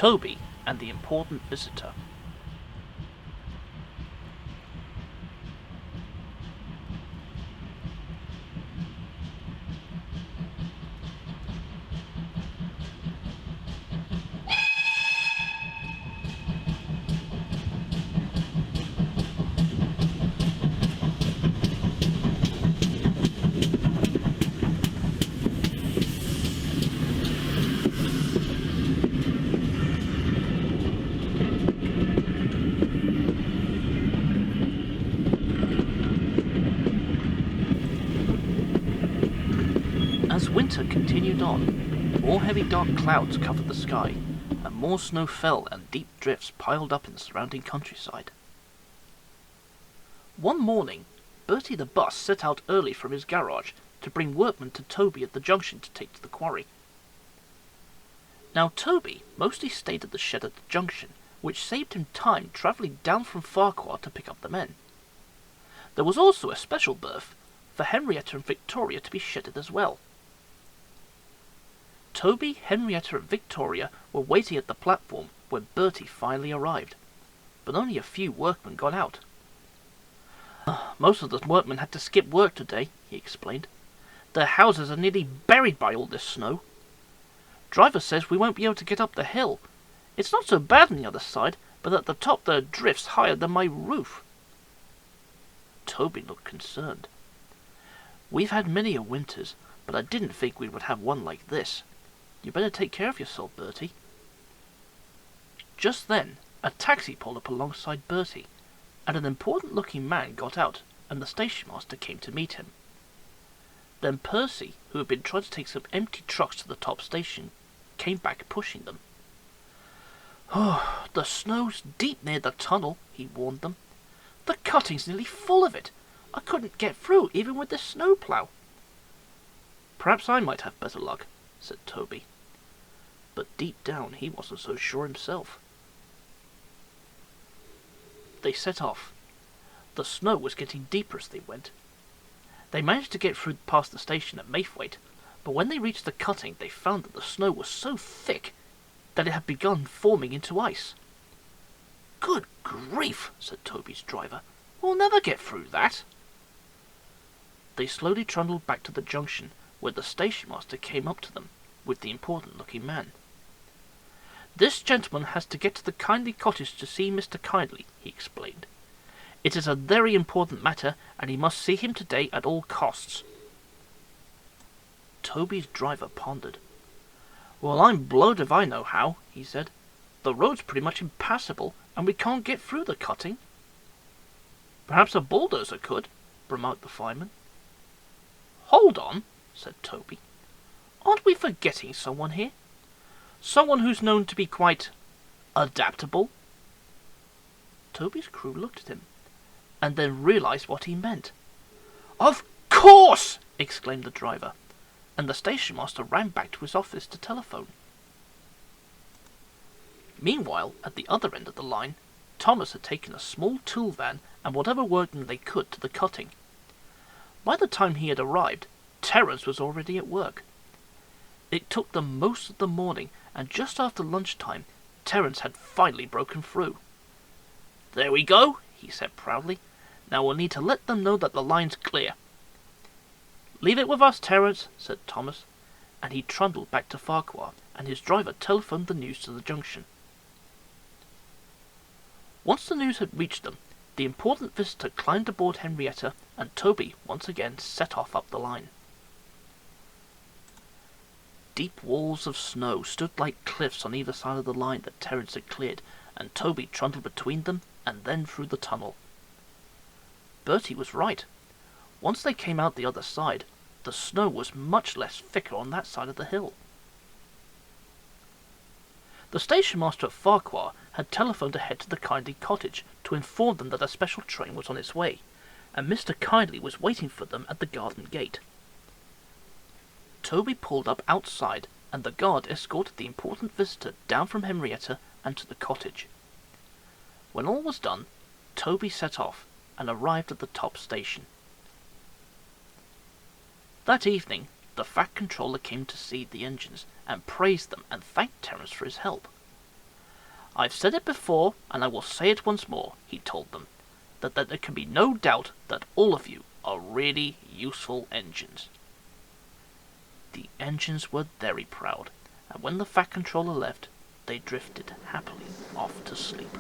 Toby and the Important Visitor. As winter continued on, more heavy dark clouds covered the sky, and more snow fell and deep drifts piled up in the surrounding countryside. One morning, Bertie the bus set out early from his garage to bring workmen to Toby at the junction to take to the quarry. Now Toby mostly stayed at the shed at the junction, which saved him time travelling down from Ffarqhuar to pick up the men. There was also a special berth for Henrietta and Victoria to be shedded as well. Toby, Henrietta and Victoria were waiting at the platform when Bertie finally arrived, but only a few workmen got out. Most of the workmen had to skip work today, he explained. Their houses are nearly buried by all this snow. Driver says we won't be able to get up the hill. It's not so bad on the other side, but at the top there are drifts higher than my roof. Toby looked concerned. We've had many a winters, but I didn't think we would have one like this. You better take care of yourself, Bertie. Just then, a taxi pulled up alongside Bertie, and an important-looking man got out, and the station master came to meet him. Then Percy, who had been trying to take some empty trucks to the top station, came back pushing them. "Oh, the snow's deep near the tunnel," he warned them. "The cutting's nearly full of it. I couldn't get through even with the snowplough." "Perhaps I might have better luck," said Toby. But deep down he wasn't so sure himself. They set off. The snow was getting deeper as they went. They managed to get through past the station at Maythwaite, but when they reached the cutting they found that the snow was so thick that it had begun forming into ice. "Good grief," said Toby's driver. "We'll never get through that." They slowly trundled back to the junction, where the station master came up to them with the important-looking man. "This gentleman has to get to the Kindley cottage to see Mr. Kindley," he explained. "It is a very important matter, and he must see him today at all costs." Toby's driver pondered. "Well, I'm blowed if I know how," he said. "The road's pretty much impassable, and we can't get through the cutting." "Perhaps a bulldozer could," remarked the fireman. "Hold on," said Toby. "Aren't we forgetting someone here? Someone who's known to be quite adaptable?" Toby's crew looked at him, and then realized what he meant. "Of course!" exclaimed the driver, and the station master ran back to his office to telephone. Meanwhile, at the other end of the line, Thomas had taken a small tool van and whatever workmen they could to the cutting. By the time he had arrived, Terence was already at work. It took them most of the morning, and just after lunchtime, Terence had finally broken through. "There we go," he said proudly. "Now we'll need to let them know that the line's clear." "Leave it with us, Terence," said Thomas, and he trundled back to Ffarqhuar, and his driver telephoned the news to the junction. Once the news had reached them, the important visitor climbed aboard Henrietta, and Toby once again set off up the line. Deep walls of snow stood like cliffs on either side of the line that Terence had cleared, and Toby trundled between them and then through the tunnel. Bertie was right. Once they came out the other side, the snow was much less thicker on that side of the hill. The station master at Ffarqhuar had telephoned ahead to the Kindley cottage to inform them that a special train was on its way, and Mr. Kindley was waiting for them at the garden gate. Toby pulled up outside, and the guard escorted the important visitor down from Henrietta and to the cottage. When all was done, Toby set off and arrived at the top station. That evening, the Fat Controller came to see the engines and praised them and thanked Terence for his help. I've said it before, and I will say it once more, he told them, that there can be no doubt that all of you are really useful engines. The engines were very proud, and when the Fat Controller left, they drifted happily off to sleep.